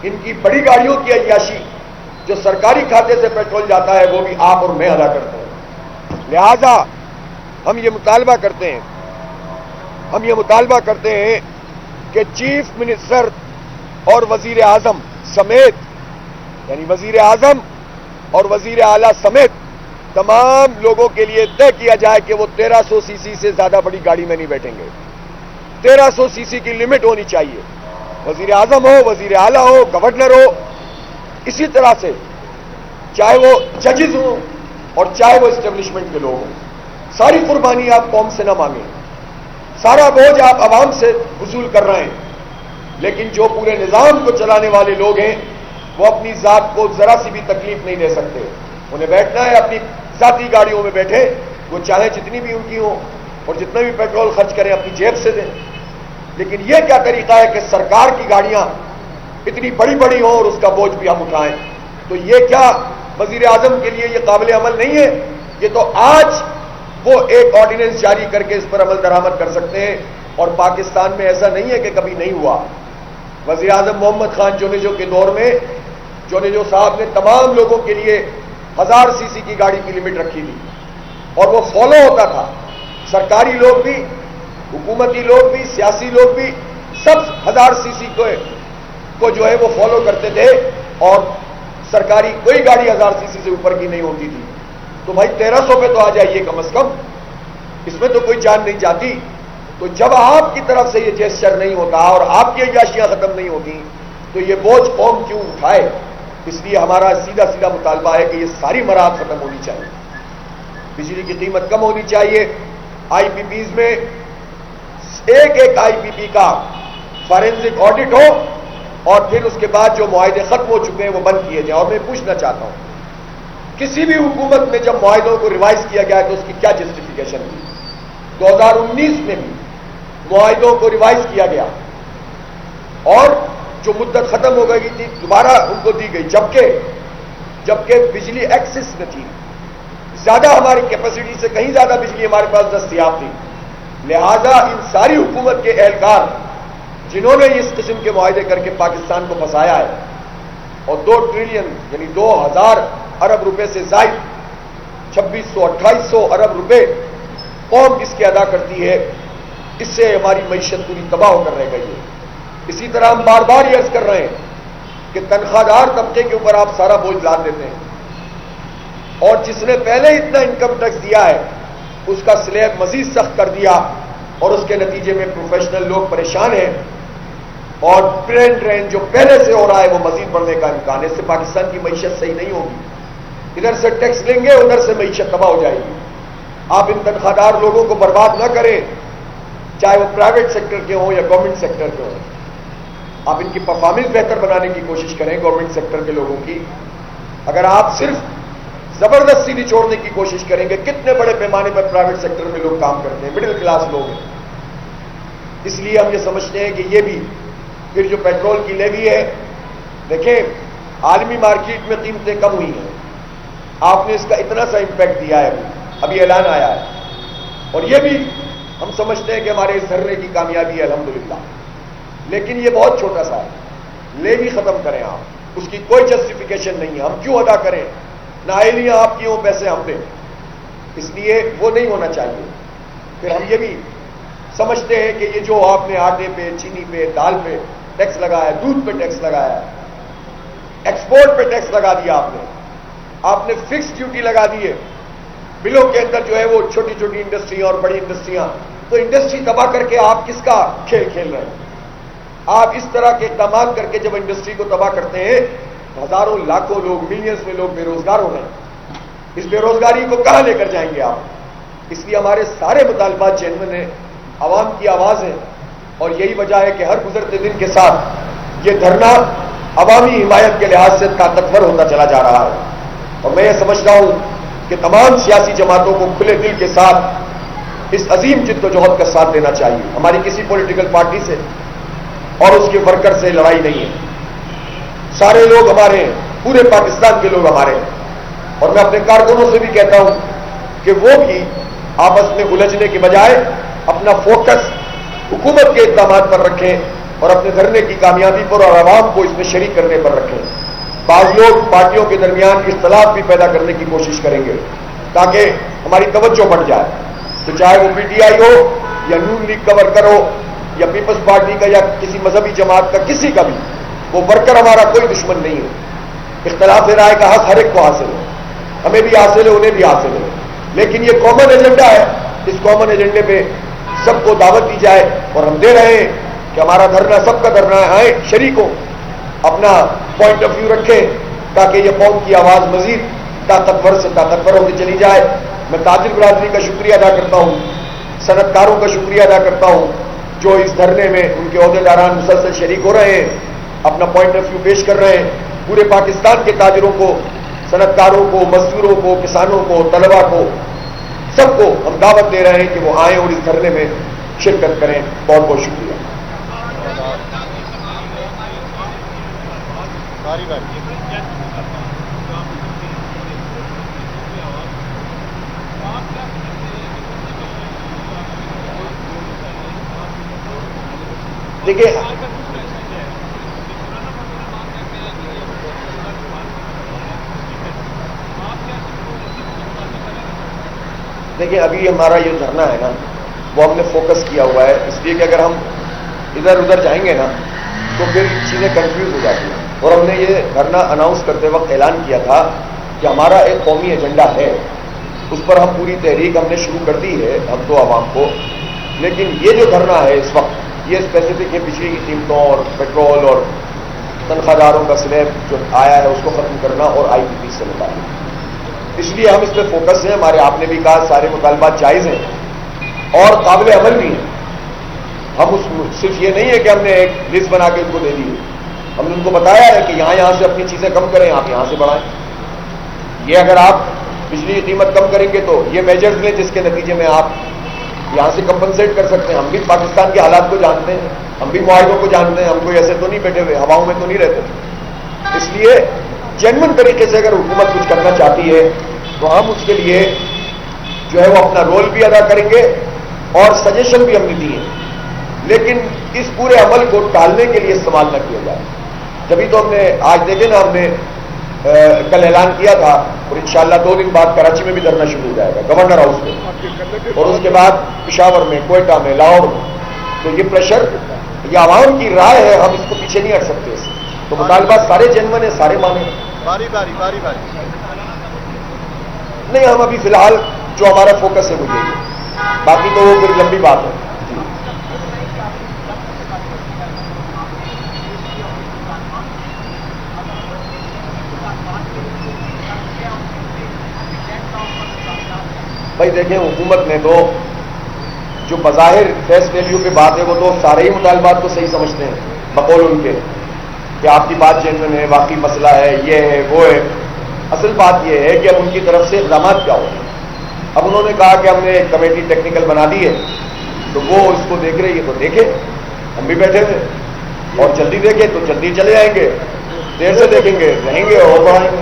ان کی بڑی گاڑیوں کی عیاشی جو سرکاری کھاتے سے پیٹرول جاتا ہے وہ بھی آپ اور میں ادا کرتے ہیں. لہذا ہم یہ مطالبہ کرتے ہیں کہ چیف منسٹر اور وزیر اعظم سمیت، یعنی وزیر اعظم اور وزیر اعلیٰ سمیت تمام لوگوں کے لیے طے کیا جائے کہ وہ 1300 سی سی سے زیادہ بڑی گاڑی میں نہیں بیٹھیں گے. 1300 سی سی کی لمٹ ہونی چاہیے. وزیر اعظم ہو، وزیر اعلیٰ ہو، گورنر ہو، اسی طرح سے چاہے وہ ججز ہوں اور چاہے وہ اسٹیبلشمنٹ کے لوگ ہوں، ساری قربانی آپ قوم سے نہ مانگیں، سارا بوجھ آپ عوام سے وصول کر رہے ہیں، لیکن جو پورے نظام کو چلانے والے لوگ ہیں وہ اپنی ذات کو ذرا سی بھی تکلیف نہیں دے سکتے. انہیں بیٹھنا ہے اپنی ذاتی گاڑیوں میں بیٹھے، وہ چاہے جتنی بھی ان کی ہوں اور جتنا بھی پیٹرول خرچ کریں اپنی جیب سے دیں. لیکن یہ کیا طریقہ ہے کہ سرکار کی گاڑیاں اتنی بڑی بڑی ہوں اور اس کا بوجھ بھی ہم اٹھائیں؟ تو یہ کیا وزیر اعظم کے لیے یہ قابل عمل نہیں ہے؟ یہ تو آج وہ ایک آرڈیننس جاری کر کے اس پر عمل درآمد کر سکتے ہیں، اور پاکستان میں ایسا نہیں ہے کہ کبھی نہیں ہوا. وزیر اعظم محمد خان جونیجو کے دور میں جونیجو صاحب نے تمام لوگوں کے لیے 1000 سی سی کی گاڑی کی لمٹ رکھی تھی اور وہ فالو ہوتا تھا. سرکاری لوگ بھی، حکومتی لوگ بھی، سیاسی لوگ بھی، سب 1000 سی سی کو جو ہے وہ فالو کرتے تھے، اور سرکاری کوئی گاڑی 1000 سی سی سے اوپر کی نہیں ہوتی تھی. تو بھائی 1300 پہ تو آ جائیے کم از کم، اس میں تو کوئی جان نہیں جاتی. تو جب آپ کی طرف سے یہ جیسچر نہیں ہوتا اور آپ کی عیاشیاں ختم نہیں ہوتی تو یہ بوجھ قوم کیوں اٹھائے؟ اس لیے ہمارا سیدھا سیدھا مطالبہ ہے کہ یہ ساری مراحت ختم ہونی چاہیے. بجلی کی قیمت کم ہونی چاہیے. آئی پی پیز میں ایک آئی پی پی کا فارینسک آڈٹ ہو، اور پھر اس کے بعد جو معاہدے ختم ہو چکے ہیں وہ بند کیے جائیں. اور میں پوچھنا چاہتا ہوں، کسی بھی حکومت میں جب معاہدوں کو ریوائز کیا گیا ہے تو اس کی کیا جسٹیفیکیشن تھی؟ 2019 میں بھی معاہدوں کو ریوائز کیا گیا اور جو مدت ختم ہو گئی تھی دوبارہ ان کو دی گئی، جبکہ بجلی ایکسس میں تھی، زیادہ ہماری کیپیسٹی سے کہیں زیادہ بجلی ہمارے پاس دستیاب تھی. لہذا ان ساری حکومت کے اہلکار جنہوں نے اس قسم کے معاہدے کر کے پاکستان کو پھنسایا ہے اور 2 ٹریلین یعنی 2000 ارب روپے سے زائد 2600-2800 ارب روپے قوم اس کے ادا کرتی ہے، اس سے ہماری معیشت پوری تباہ ہو کر رہ گئی ہے. اسی طرح ہم بار بار یہ عرض کر رہے ہیں کہ تنخواہ دار طبقے کے اوپر آپ سارا بوجھ لاد دیتے ہیں، اور جس نے پہلے اتنا انکم ٹیکس دیا ہے اس کا سلیب مزید سخت کر دیا، اور اس کے نتیجے میں پروفیشنل لوگ پریشان ہیں، اور برین ڈرین جو پہلے سے ہو رہا ہے وہ مزید بڑھنے کا امکان ہے. اس سے پاکستان کی معیشت صحیح نہیں ہوگی. ادھر سے ٹیکس لیں گے، ادھر سے معیشت تباہ ہو جائے گی. آپ ان تنخواہ دار لوگوں کو برباد نہ کریں، چاہے وہ پرائیویٹ سیکٹر کے ہوں یا گورنمنٹ سیکٹر کے ہوں. آپ ان کی پرفارمنس بہتر بنانے کی کوشش کریں گورنمنٹ سیکٹر کے لوگوں کی. اگر آپ صرف زبردستی نچوڑنے کی کوشش کریں گے، کتنے بڑے پیمانے پر پرائیویٹ سیکٹر میں لوگ کام کرتے ہیں، مڈل کلاس لوگ ہیں. اس لیے ہم یہ سمجھتے ہیں کہ یہ بھی پھر جو پیٹرول کی لیوی ہے، دیکھیں عالمی مارکیٹ میں قیمتیں کم ہوئی ہیں، آپ نے اس کا اتنا سا امپیکٹ دیا ہے، ابھی اعلان آیا ہے، اور یہ بھی ہم سمجھتے ہیں کہ ہمارے اس دھرنے کی کامیابی ہے الحمدللہ. لیکن یہ بہت چھوٹا سا ہے. لیوی ختم کریں آپ، اس کی کوئی جسٹیفیکیشن نہیں ہے. ہم کیوں ادا کریں؟ نااہلیاں آپ کی ہوں، پیسے ہم دیں، اس لیے وہ نہیں ہونا چاہیے. پھر ہم یہ بھی سمجھتے ہیں کہ یہ جو آپ نے آٹے پہ، چینی پہ، دال پہ ٹیکس لگایا ہے، دودھ پہ ٹیکس لگایا ہے، ایکسپورٹ پہ ٹیکس لگا دیا آپ نے فکس ڈیوٹی لگا دی ہے. بلوں کے اندر جو ہے وہ چھوٹی چھوٹی انڈسٹریاں اور بڑی انڈسٹریاں، تو انڈسٹری تباہ کر کے آپ کس کا کھیل کھیل رہے ہیں؟ آپ اس طرح کے اقدامات کر کے جب انڈسٹری کو تباہ کرتے ہیں، ہزاروں لاکھوں لوگ، ملینز میں لوگ بے روزگار ہو گئے. اس بے روزگاری کو کہاں لے کر جائیں گے آپ؟ اس لیے ہمارے سارے مطالبات جینوئن ہیں، عوام کی آواز ہے، اور یہی وجہ ہے کہ ہر گزرتے دن کے ساتھ یہ دھرنا عوامی حمایت کے لحاظ سے طاقتور ہوتا چلا جا رہا ہے. اور میں یہ سمجھتا ہوں کہ تمام سیاسی جماعتوں کو کھلے دل کے ساتھ اس عظیم جد و جہد کا ساتھ دینا چاہیے. ہماری کسی پولیٹیکل پارٹی سے اور اس کے ورکر سے لڑائی نہیں ہے. سارے لوگ ہمارے ہیں، پورے پاکستان کے لوگ ہمارے ہیں. اور میں اپنے کارکنوں سے بھی کہتا ہوں کہ وہ بھی آپس میں الجھنے کے بجائے اپنا فوکس حکومت کے اقدامات پر رکھیں اور اپنے دھرنے کی کامیابی پر اور عوام کو اس میں شریک کرنے پر رکھیں. بعض لوگ پارٹیوں کے درمیان اختلاف بھی پیدا کرنے کی کوشش کریں گے تاکہ ہماری توجہ بڑھ جائے. تو چاہے وہ پی ٹی آئی ہو یا نون لیگ کا ورکر ہو یا پیپلز پارٹی کا یا کسی مذہبی جماعت کا، کسی کا بھی، وہ ورکر ہمارا کوئی دشمن نہیں ہے. اختلاف رائے کا حق ہر ایک کو حاصل ہے، ہمیں بھی حاصل ہے، انہیں بھی حاصل ہے. لیکن یہ کامن ایجنڈا ہے، اس کامن ایجنڈے پہ سب کو دعوت دی جائے اور ہم دے رہے ہیں کہ ہمارا دھرنا سب کا دھرنا ہے. آئیں شریک ہو، اپنا پوائنٹ آف ویو رکھیں تاکہ یہ قوم کی آواز مزید طاقتور سے طاقتور ہوتی چلی جائے. میں تاجر برادری کا شکریہ ادا کرتا ہوں، صنعت کاروں کا شکریہ ادا کرتا ہوں جو اس دھرنے میں ان کے عہدیداران مسلسل شریک ہو رہے ہیں، اپنا پوائنٹ آف ویو پیش کر رہے ہیں. پورے پاکستان کے تاجروں کو، صنعت کاروں کو، مزدوروں کو، کسانوں کو، طلباء کو، سب کو ہم دعوت دے رہے ہیں کہ وہ آئیں اور اس دھرنے میں شرکت کریں. بہت بہت شکریہ. دیکھیں ابھی ہمارا یہ دھرنا ہے نا، وہ ہم نے فوکس کیا ہوا ہے، اس لیے کہ اگر ہم ادھر ادھر جائیں گے نا تو پھر چیزیں کنفیوز ہو جاتی ہیں. اور ہم نے یہ دھرنا اناؤنس کرتے وقت اعلان کیا تھا کہ ہمارا ایک قومی ایجنڈا ہے، اس پر ہم پوری تحریک ہم نے شروع کر دی ہے ہم تو عوام کو. لیکن یہ جو دھرنا ہے اس وقت یہ اسپیسیفک ہے بجلی کی قیمتوں اور پیٹرول اور تنخواہ داروں کا سلیب جو آیا ہے اس کو ختم کرنا اور آئی پی پی سے متعلق. اس لیے ہم اس پہ فوکس ہیں. ہمارے آپ نے بھی کہا سارے مطالبات جائز ہیں اور قابل عمل بھی ہیں. ہم صرف یہ نہیں ہے کہ ہم نے ایک لسٹ بنا کے ان کو دے دی ہے، ہم نے ان کو بتایا ہے کہ یہاں سے اپنی چیزیں کم کریں، آپ یہاں سے بڑھائیں. یہ اگر آپ بجلی کی قیمت کم کریں گے تو یہ میجرز لیں جس کے نتیجے میں آپ یہاں سے کمپنسیٹ کر سکتے ہیں. ہم بھی پاکستان کے حالات کو جانتے ہیں، ہم بھی معاہدوں کو جانتے ہیں، ہم کوئی ایسے تو نہیں بیٹھے ہوئے ہواؤں میں تو نہیں رہتے. اس لیے جینوئن طریقے سے اگر حکومت کچھ کرنا چاہتی ہے تو ہم اس کے لیے جو ہے وہ اپنا رول بھی ادا کریں گے اور سجیشن بھی ہم نے دیے، لیکن اس پورے عمل کو ٹالنے کے لیے استعمال نہ کیا جائے. جبھی تو ہم نے آج دیکھیں نا، ہم نے کل اعلان کیا تھا اور انشاءاللہ 2 دن بعد کراچی میں بھی دھرنا شروع ہو جائے گا، گورنر ہاؤس میں، اور اس کے بعد پشاور میں، کوئٹہ میں، لاہور میں. تو یہ پریشر یہ عوام کی رائے ہے، ہم اس کو پیچھے نہیں ہٹ سکتے. اس تو مطالبات سارے جنون ہیں، سارے مانے. باری باری باری باری نہیں، ہم ابھی فی الحال جو ہمارا فوکس ہے وہ یہی ہے، باقی تو وہ پھر لمبی بات ہے. بھائی دیکھیں، حکومت نے تو جو بظاہر فیس ویلیو پہ بات ہے وہ تو سارے ہی مطالبات کو صحیح سمجھتے ہیں بقول ان کے کہ آپ کی بات جینوئن ہے، واقعی مسئلہ ہے، یہ ہے وہ ہے. اصل بات یہ ہے کہ اب ان کی طرف سے اقدامات کیا ہو. اب انہوں نے کہا کہ ہم نے ایک کمیٹی ٹیکنیکل بنا دی ہے تو وہ اس کو دیکھ رہی ہے، تو دیکھیں، ہم بھی بیٹھے ہوئے اور جلدی دیکھیں تو جلدی چلے آئیں گے، دیر سے دیکھیں گے رہیں گے اور بڑھائیں گے.